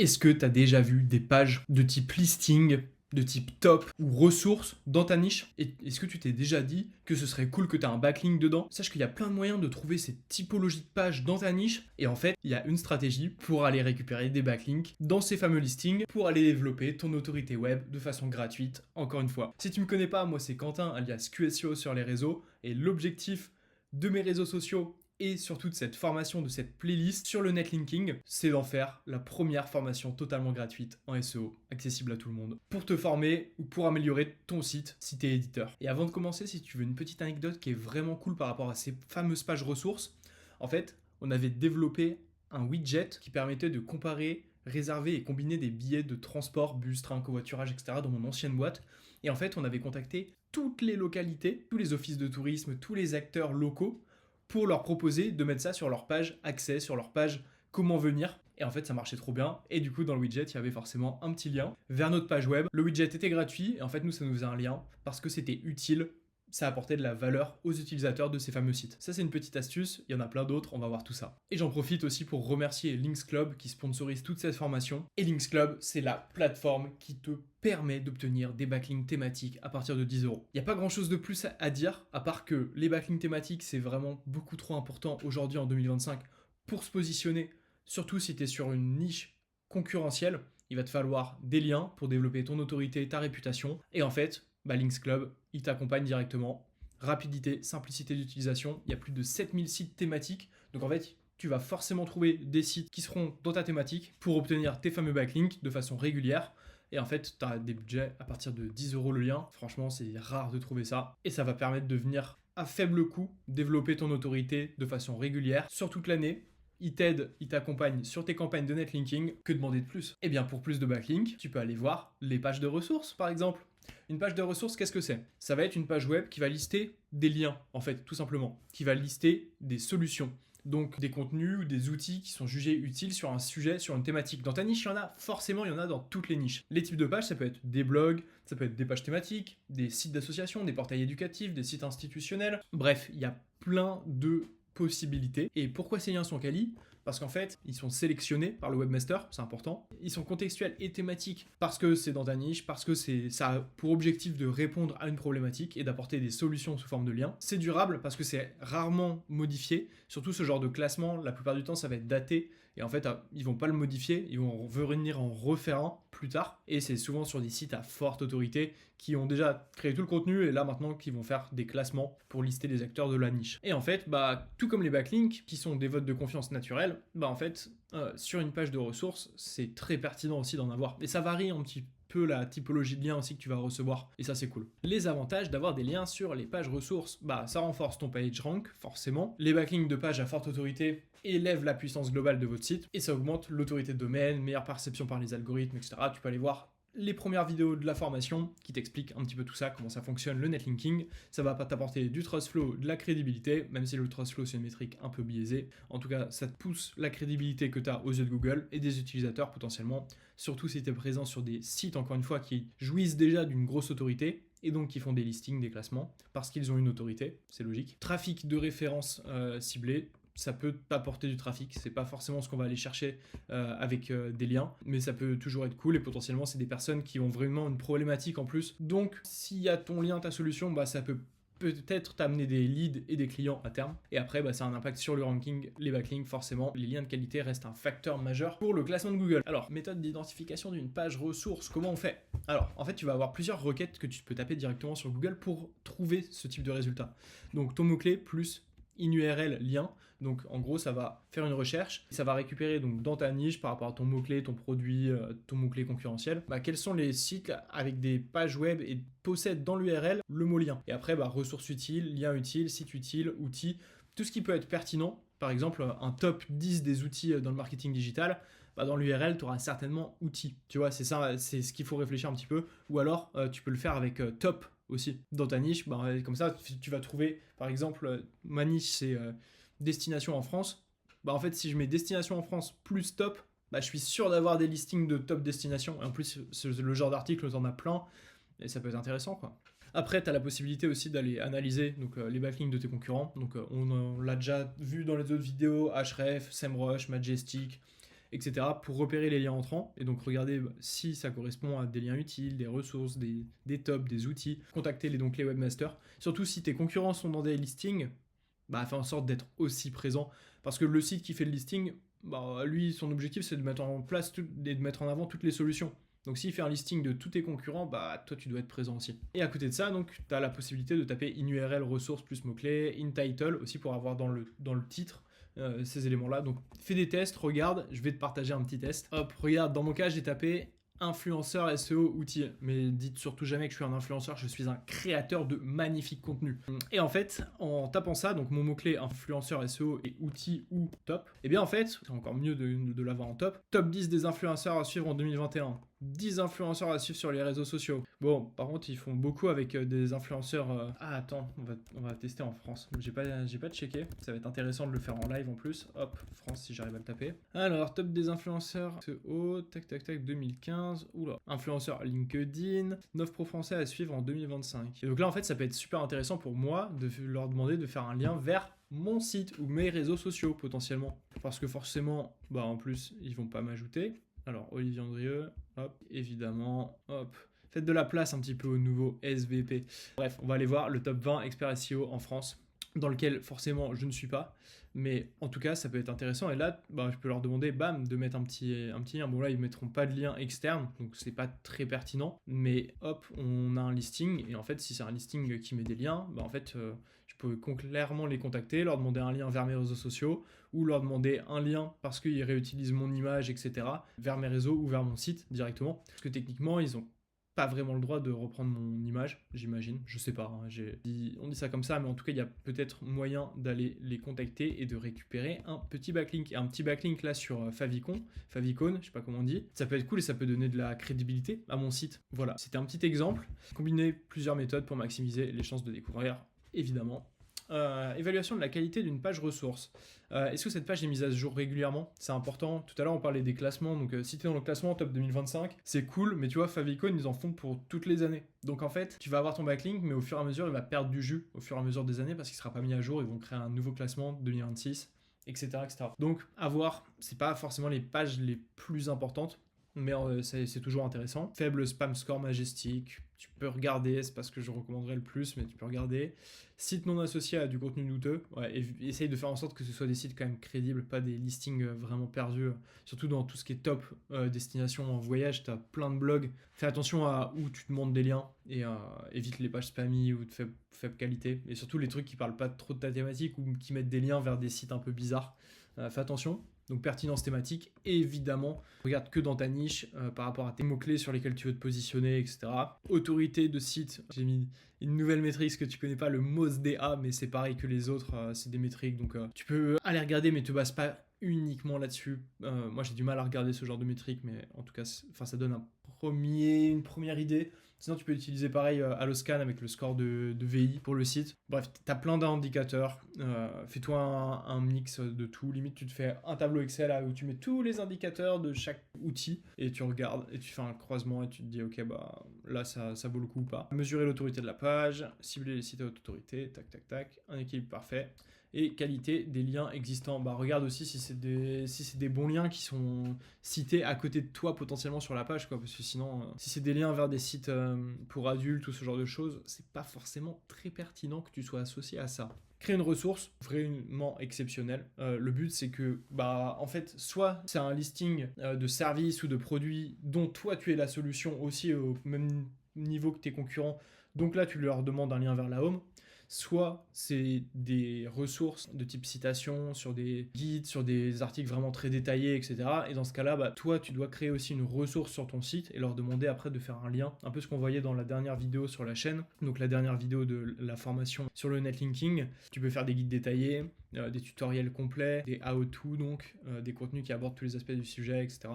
Est-ce que tu as déjà vu des pages de type listing, de type top ou ressources dans ta niche? Et est-ce que tu t'es déjà dit que ce serait cool que tu aies un backlink dedans? Sache qu'il y a plein de moyens de trouver ces typologies de pages dans ta niche. Et en fait, il y a une stratégie pour aller récupérer des backlinks dans ces fameux listings pour aller développer ton autorité web de façon gratuite, encore une fois. Si tu me connais pas, moi c'est Quentin alias QSO sur les réseaux. Et l'objectif de mes réseaux sociaux et surtout de cette formation, de cette playlist sur le netlinking, c'est d'en faire la première formation totalement gratuite en SEO, accessible à tout le monde, pour te former ou pour améliorer ton site si tu es éditeur. Et avant de commencer, si tu veux une petite anecdote qui est vraiment cool par rapport à ces fameuses pages ressources, en fait, on avait développé un widget qui permettait de comparer, réserver et combiner des billets de transport, bus, train, covoiturage, etc. dans mon ancienne boîte. Et en fait, on avait contacté toutes les localités, tous les offices de tourisme, tous les acteurs locaux pour leur proposer de mettre ça sur leur page accès, sur leur page comment venir. Et en fait, ça marchait trop bien. Et du coup, dans le widget, il y avait forcément un petit lien vers notre page web. Le widget était gratuit. Et en fait, nous, ça nous faisait un lien parce que c'était utile. Ça apportait de la valeur aux utilisateurs de ces fameux sites. Ça, c'est une petite astuce. Il y en a plein d'autres. On va voir tout ça. Et j'en profite aussi pour remercier Links Club qui sponsorise toute cette formation. Et Links Club, c'est la plateforme qui te permet d'obtenir des backlinks thématiques à partir de 10 euros. Il n'y a pas grand chose de plus à dire, à part que les backlinks thématiques, c'est vraiment beaucoup trop important aujourd'hui en 2025 pour se positionner, surtout si tu es sur une niche concurrentielle. Il va te falloir des liens pour développer ton autorité, ta réputation. Et en fait, Links Club, il t'accompagne directement. Rapidité, simplicité d'utilisation. Il y a plus de 7000 sites thématiques. Donc en fait, tu vas forcément trouver des sites qui seront dans ta thématique pour obtenir tes fameux backlinks de façon régulière. Et en fait, tu as des budgets à partir de 10 euros le lien. Franchement, c'est rare de trouver ça. Et ça va permettre de venir à faible coût développer ton autorité de façon régulière sur toute l'année. Il t'aide, il t'accompagne sur tes campagnes de netlinking. Que demander de plus? Eh bien, pour plus de backlinks, tu peux aller voir les pages de ressources, par exemple. Une page de ressources, qu'est-ce que c'est? Ça va être une page web qui va lister des liens, en fait, tout simplement. Qui va lister des solutions. Donc des contenus ou des outils qui sont jugés utiles sur un sujet, sur une thématique. Dans ta niche, il y en a forcément, il y en a dans toutes les niches. Les types de pages, ça peut être des blogs, ça peut être des pages thématiques, des sites d'association, des portails éducatifs, des sites institutionnels. Bref, il y a plein de possibilités. Et pourquoi ces liens sont quali? Parce qu'en fait, ils sont sélectionnés par le webmaster, c'est important. Ils sont contextuels et thématiques parce que c'est dans ta niche, parce que ça a pour objectif de répondre à une problématique et d'apporter des solutions sous forme de liens. C'est durable parce que c'est rarement modifié. Surtout ce genre de classement, la plupart du temps, ça va être daté. Et en fait, ils vont pas le modifier, ils vont venir en refaire un plus tard. Et c'est souvent sur des sites à forte autorité qui ont déjà créé tout le contenu et là maintenant qui vont faire des classements pour lister les acteurs de la niche. Et en fait, tout comme les backlinks, qui sont des votes de confiance naturels, en fait, sur une page de ressources, c'est très pertinent aussi d'en avoir. Et ça varie un petit peu la typologie de liens aussi que tu vas recevoir, et ça c'est cool. Les avantages d'avoir des liens sur les pages ressources, ça renforce ton page rank, forcément. Les backlinks de pages à forte autorité élèvent la puissance globale de votre site, et ça augmente l'autorité de domaine, meilleure perception par les algorithmes, etc. Tu peux aller voir les premières vidéos de la formation qui t'expliquent un petit peu tout ça, comment ça fonctionne, le netlinking. Ça va pas t'apporter du trust flow, de la crédibilité, même si le trust flow c'est une métrique un peu biaisée. En tout cas, ça te pousse la crédibilité que tu as aux yeux de Google et des utilisateurs potentiellement, surtout si tu es présent sur des sites, encore une fois, qui jouissent déjà d'une grosse autorité et donc qui font des listings, des classements, parce qu'ils ont une autorité, c'est logique. Trafic de référence ciblé, ça peut t'apporter du trafic, c'est pas forcément ce qu'on va aller chercher avec des liens, mais ça peut toujours être cool et potentiellement c'est des personnes qui ont vraiment une problématique en plus. Donc s'il y a ton lien, ta solution, ça peut peut-être t'amener des leads et des clients à terme. Et après, ça a un impact sur le ranking, les backlinks, forcément. Les liens de qualité restent un facteur majeur pour le classement de Google. Alors, méthode d'identification d'une page ressource, comment on fait? Alors, en fait, tu vas avoir plusieurs requêtes que tu peux taper directement sur Google pour trouver ce type de résultat. Donc, ton mot-clé plus in URL lien. Donc en gros, ça va faire une recherche, ça va récupérer donc dans ta niche par rapport à ton mot-clé, ton produit, ton mot-clé concurrentiel, quels sont les sites avec des pages web et possèdent dans l'URL le mot lien. Et après, ressources utiles, liens utiles, sites utiles, outils, tout ce qui peut être pertinent. Par exemple, un top 10 des outils dans le marketing digital, dans l'URL, tu auras certainement outils. Tu vois, c'est ça, c'est ce qu'il faut réfléchir un petit peu. Ou alors, tu peux le faire avec top aussi. Dans ta niche, comme ça, tu vas trouver, par exemple, ma niche, c'est destination en France. En fait, si je mets destination en France plus top, je suis sûr d'avoir des listings de top destination. Et en plus, le genre d'article, t'en as plein. Et ça peut être intéressant, quoi. Après, tu as la possibilité aussi d'aller analyser les backlinks de tes concurrents. Donc, on l'a déjà vu dans les autres vidéos, Ahref, SEMrush, Majestic, etc. pour repérer les liens entrants et donc regarder si ça correspond à des liens utiles, des ressources, des tops, des outils, contacter donc les webmasters. Surtout si tes concurrents sont dans des listings, bah fais en sorte d'être aussi présent parce que le site qui fait le listing, bah lui son objectif c'est de mettre en place et de mettre en avant toutes les solutions. Donc s'il fait un listing de tous tes concurrents, bah toi tu dois être présent aussi. Et à côté de ça, donc tu as la possibilité de taper in URL ressources plus mots-clés, in title aussi pour avoir dans le titre ces éléments-là. Donc fais des tests, regarde, je vais te partager un petit test. Hop, regarde, dans mon cas j'ai tapé influenceur SEO outils, mais dites surtout jamais que je suis un influenceur, je suis un créateur de magnifiques contenus. Et en fait, en tapant ça, donc mon mot-clé influenceur SEO et outils ou top, et bien en fait, c'est encore mieux de l'avoir en top. Top 10 des influenceurs à suivre en 2021. 10 influenceurs à suivre sur les réseaux sociaux. Bon, par contre, ils font beaucoup avec des influenceurs... Ah, attends, on va tester en France. J'ai pas checké. Ça va être intéressant de le faire en live en plus. Hop, France, si j'arrive à le taper. Alors, top des influenceurs SEO, tac, tac, tac, 2015. Oula. Influenceurs LinkedIn. 9 pros français à suivre en 2025. Et donc là, en fait, ça peut être super intéressant pour moi de leur demander de faire un lien vers mon site ou mes réseaux sociaux potentiellement. Parce que forcément, bah en plus, ils vont pas m'ajouter. Alors, Olivier Andrieux, hop, évidemment, hop. Faites de la place un petit peu au nouveau SVP. Bref, on va aller voir le top 20 experts SEO en France, dans lequel forcément je ne suis pas. Mais en tout cas, ça peut être intéressant. Et là, bah, je peux leur demander, bam, de mettre un petit lien. Bon, là, ils ne mettront pas de lien externe, donc c'est pas très pertinent. Mais hop, on a un listing. Et en fait, si c'est un listing qui met des liens, bah, en fait, je peux clairement les contacter, leur demander un lien vers mes réseaux sociaux ou leur demander un lien parce qu'ils réutilisent mon image, etc., vers mes réseaux ou vers mon site directement. Parce que techniquement, ils ont pas vraiment le droit de reprendre mon image, j'imagine. Je sais pas, hein. On dit ça comme ça, mais en tout cas, il y a peut-être moyen d'aller les contacter et de récupérer un petit backlink. Et un petit backlink là sur Favicon, je sais pas comment on dit, ça peut être cool et ça peut donner de la crédibilité à mon site. Voilà, c'était un petit exemple. Combiner plusieurs méthodes pour maximiser les chances de découvrir, évidemment. Évaluation de la qualité d'une page ressource. Est-ce que cette page est mise à jour régulièrement? C'est important. Tout à l'heure, on parlait des classements. Donc, si tu es dans le classement top 2025, c'est cool. Mais tu vois, Favicon, ils en font pour toutes les années. Donc, en fait, tu vas avoir ton backlink, mais au fur et à mesure, il va perdre du jus au fur et à mesure des années parce qu'il ne sera pas mis à jour. Ils vont créer un nouveau classement 2026, etc. etc. Donc, à voir. C'est pas forcément les pages les plus importantes, mais c'est toujours intéressant. Faible spam score majestique, tu peux regarder, c'est pas ce que je recommanderais le plus, mais tu peux regarder. Site non associé à du contenu douteux, ouais, essaye de faire en sorte que ce soit des sites quand même crédibles, pas des listings vraiment perdus, surtout dans tout ce qui est top destination en voyage, t'as plein de blogs. Fais attention à où tu demandes des liens et évite les pages spammy ou de faible qualité, et surtout les trucs qui parlent pas trop de ta thématique ou qui mettent des liens vers des sites un peu bizarres. Fais attention. Donc pertinence thématique, évidemment, regarde que dans ta niche par rapport à tes mots-clés sur lesquels tu veux te positionner, etc. Autorité de site, j'ai mis une nouvelle métrique que tu connais pas, le MOSDA, mais c'est pareil que les autres, c'est des métriques, donc tu peux aller regarder, mais te base pas uniquement là-dessus. Moi j'ai du mal à regarder ce genre de métriques, mais en tout cas, ça donne une première idée. Sinon, tu peux utiliser pareil Alloscan avec le score de VI pour le site. Bref, tu as plein d'indicateurs. Fais-toi un mix de tout. Limite, tu te fais un tableau Excel là, où tu mets tous les indicateurs de chaque outil et tu regardes et tu fais un croisement et tu te dis, ok, bah là, ça vaut le coup ou pas. Mesurer l'autorité de la page, cibler les sites à haute autorité, tac, tac, tac. Un équilibre parfait. Et qualité des liens existants. Bah, regarde aussi si c'est des bons liens qui sont cités à côté de toi potentiellement sur la page, quoi, parce que sinon, si c'est des liens vers des sites pour adultes ou ce genre de choses, c'est pas forcément très pertinent que tu sois associé à ça. Créer une ressource vraiment exceptionnelle. Le but, c'est que, bah, en fait, soit c'est un listing de services ou de produits dont toi, tu es la solution aussi au même niveau que tes concurrents. Donc là, tu leur demandes un lien vers la home. Soit c'est des ressources de type citation sur des guides, sur des articles vraiment très détaillés, etc. Et dans ce cas-là, bah, toi, tu dois créer aussi une ressource sur ton site et leur demander après de faire un lien. Un peu ce qu'on voyait dans la dernière vidéo sur la chaîne. Donc la dernière vidéo de la formation sur le netlinking. Tu peux faire des guides détaillés, des tutoriels complets, des how-to donc, des contenus qui abordent tous les aspects du sujet, etc.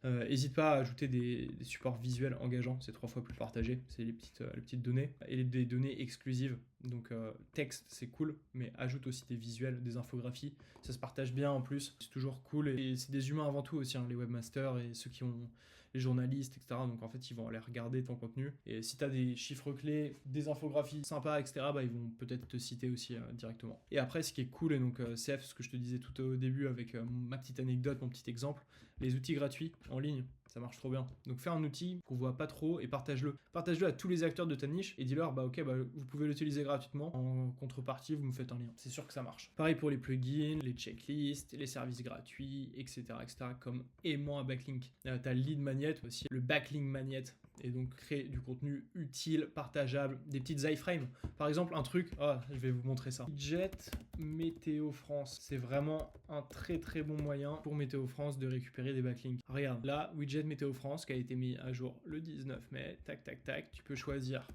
N'hésite pas à ajouter des supports visuels engageants, c'est 3 fois plus partagé, c'est les petites données, et des données exclusives Donc texte, c'est cool, mais ajoute aussi des visuels, des infographies. Ça se partage bien en plus. C'est toujours cool. Et c'est des humains avant tout aussi, hein, les webmasters et ceux qui ont les journalistes, etc. Donc en fait, ils vont aller regarder ton contenu. Et si tu as des chiffres clés, des infographies sympas, etc., bah, ils vont peut-être te citer aussi directement. Et après, ce qui est cool, et donc CF, ce que je te disais tout au début avec ma petite anecdote, mon petit exemple, les outils gratuits en ligne, ça marche trop bien. Donc fais un outil qu'on voit pas trop et partage-le. Partage-le à tous les acteurs de ta niche et dis-leur, bah ok, bah, vous pouvez l'utiliser gratuitement. En contrepartie, vous me faites un lien. C'est sûr que ça marche. Pareil pour les plugins, les checklists, les services gratuits, etc. comme aimant un backlink. T'as le lead magnet aussi, le backlink magnet. Et donc créer du contenu utile, partageable, des petites iframes. Par exemple, un truc, je vais vous montrer ça. Widget Météo France. C'est vraiment un très très bon moyen pour Météo France de récupérer des backlinks. Regarde, là, Widget Météo France qui a été mis à jour le 19 mai. Tac, tac, tac. Tu peux choisir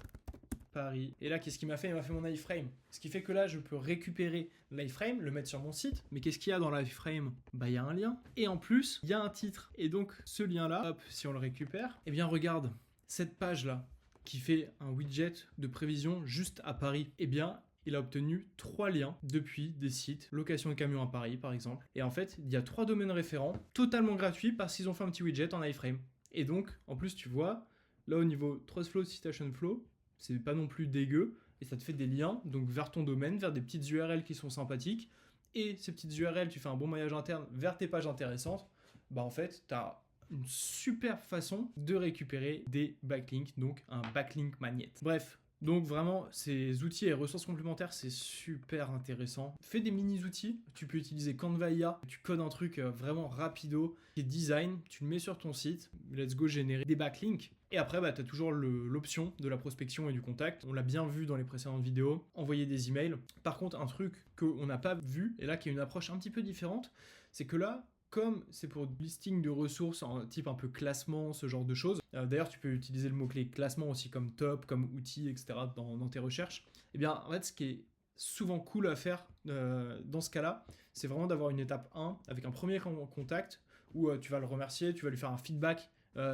Paris. Et là, qu'est-ce qu'il m'a fait? Il m'a fait mon iframe. Ce qui fait que là, je peux récupérer l'iframe, le mettre sur mon site. Mais qu'est-ce qu'il y a dans l'iframe? Bah, il y a un lien. Et en plus, il y a un titre. Et donc, ce lien-là, hop, si on le récupère, eh bien, regarde, cette page-là, qui fait un widget de prévision juste à Paris, eh bien, il a obtenu 3 liens depuis des sites, location de camions à Paris, par exemple. Et en fait, il y a 3 domaines référents, totalement gratuits, parce qu'ils ont fait un petit widget en iframe. Et donc, en plus, tu vois, là, au niveau TrustFlow, CitationFlow, c'est pas non plus dégueu, et ça te fait des liens donc vers ton domaine, vers des petites URL qui sont sympathiques, et ces petites URL, tu fais un bon maillage interne vers tes pages intéressantes, bah en fait, tu as une super façon de récupérer des backlinks, donc un backlink magnet. Bref, donc vraiment, ces outils et ressources complémentaires, c'est super intéressant. Fais des mini-outils, tu peux utiliser Canva IA, tu codes un truc vraiment rapido, qui est design, tu le mets sur ton site, let's go générer des backlinks. Et après, bah, tu as toujours l'option de la prospection et du contact. On l'a bien vu dans les précédentes vidéos, envoyer des emails. Par contre, un truc qu'on n'a pas vu, et là qui est une approche un petit peu différente, c'est que là, comme c'est pour listing de ressources en type un peu classement, ce genre de choses, d'ailleurs tu peux utiliser le mot-clé classement aussi comme top, comme outil, etc. dans tes recherches, et bien en fait ce qui est souvent cool à faire dans ce cas-là, c'est vraiment d'avoir une étape 1 avec un premier contact où tu vas le remercier, tu vas lui faire un feedback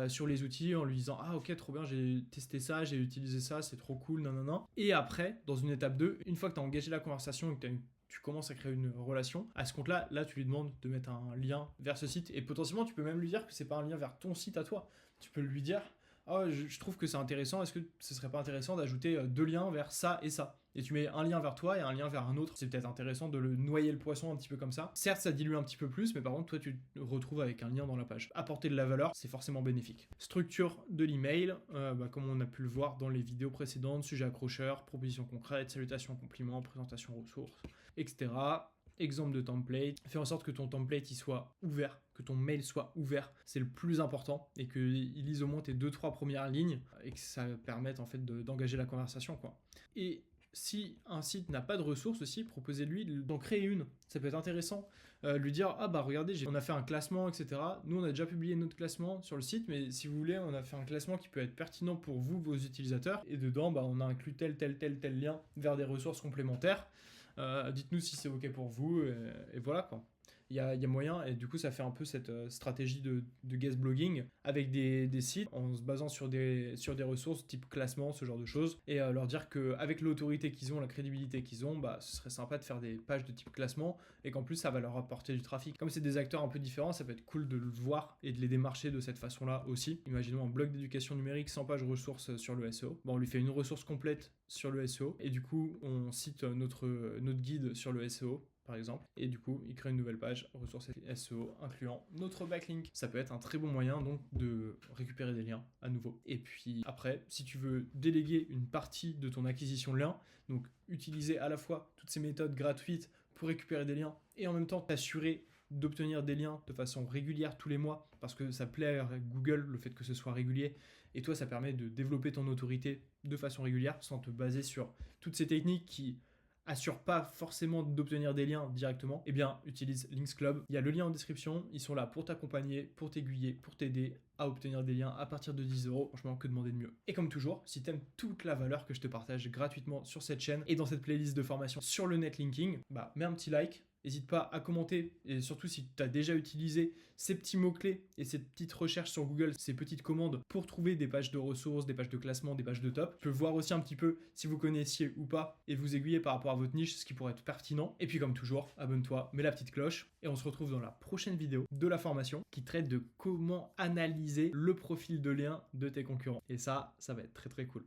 sur les outils en lui disant ah ok trop bien j'ai testé ça, j'ai utilisé ça, c'est trop cool, nanana. Et après dans une étape 2, une fois que tu as engagé la conversation et que tu commences à créer une relation, à ce compte-là, là, tu lui demandes de mettre un lien vers ce site. Et potentiellement, tu peux même lui dire que c'est pas un lien vers ton site à toi. Tu peux lui dire, je trouve que c'est intéressant, est-ce que ce serait pas intéressant d'ajouter 2 liens vers ça et ça? Et tu mets un lien vers toi et un lien vers un autre. C'est peut-être intéressant de le noyer le poisson un petit peu comme ça. Certes, ça dilue un petit peu plus, mais par contre, toi, tu te retrouves avec un lien dans la page. Apporter de la valeur, c'est forcément bénéfique. Structure de l'email, comme on a pu le voir dans les vidéos précédentes, sujet accrocheur, propositions concrètes, salutations, compliments, présentation ressources, etc. Exemple de template, fais en sorte que ton template il soit ouvert, que ton mail soit ouvert, c'est le plus important, et qu'il lise au moins tes 2-3 premières lignes, et que ça permette en fait d'engager la conversation, quoi. Et si un site n'a pas de ressources aussi, proposez-lui d'en créer une. Ça peut être intéressant. Lui dire, ah bah regardez, on a fait un classement, etc. Nous, on a déjà publié notre classement sur le site, mais si vous voulez, on a fait un classement qui peut être pertinent pour vous, vos utilisateurs. Et dedans, bah, on a inclus tel lien vers des ressources complémentaires. Dites-nous si c'est OK pour vous. Et voilà, quoi. Il y a moyen, et du coup ça fait un peu cette stratégie de guest blogging avec des sites en se basant sur des ressources type classement, ce genre de choses, et leur dire qu'avec l'autorité qu'ils ont, la crédibilité qu'ils ont, bah, ce serait sympa de faire des pages de type classement et qu'en plus ça va leur apporter du trafic. Comme c'est des acteurs un peu différents, ça peut être cool de le voir et de les démarcher de cette façon-là aussi. Imaginons un blog d'éducation numérique sans page ressources sur le SEO. Bon, on lui fait une ressource complète sur le SEO et du coup on cite notre guide sur le SEO par exemple, et du coup il crée une nouvelle page ressources SEO incluant notre backlink. Ça peut être un très bon moyen donc de récupérer des liens à nouveau. Et puis après, si tu veux déléguer une partie de ton acquisition de liens, donc utiliser à la fois toutes ces méthodes gratuites pour récupérer des liens et en même temps t'assurer d'obtenir des liens de façon régulière tous les mois, parce que ça plaît à Google le fait que ce soit régulier, et toi ça permet de développer ton autorité de façon régulière sans te baser sur toutes ces techniques qui assure pas forcément d'obtenir des liens directement, eh bien utilise Links Club. Il y a le lien en description, ils sont là pour t'accompagner, pour t'aiguiller, pour t'aider à obtenir des liens à partir de 10 euros. Franchement, que demander de mieux. Et comme toujours, si t'aimes toute la valeur que je te partage gratuitement sur cette chaîne et dans cette playlist de formation sur le netlinking, bah mets un petit like. N'hésite pas à commenter, et surtout si tu as déjà utilisé ces petits mots-clés et ces petites recherches sur Google, ces petites commandes pour trouver des pages de ressources, des pages de classement, des pages de top. Je peux voir aussi un petit peu si vous connaissiez ou pas et vous aiguiller par rapport à votre niche, ce qui pourrait être pertinent. Et puis comme toujours, abonne-toi, mets la petite cloche et on se retrouve dans la prochaine vidéo de la formation qui traite de comment analyser le profil de lien de tes concurrents. Et ça va être très très cool.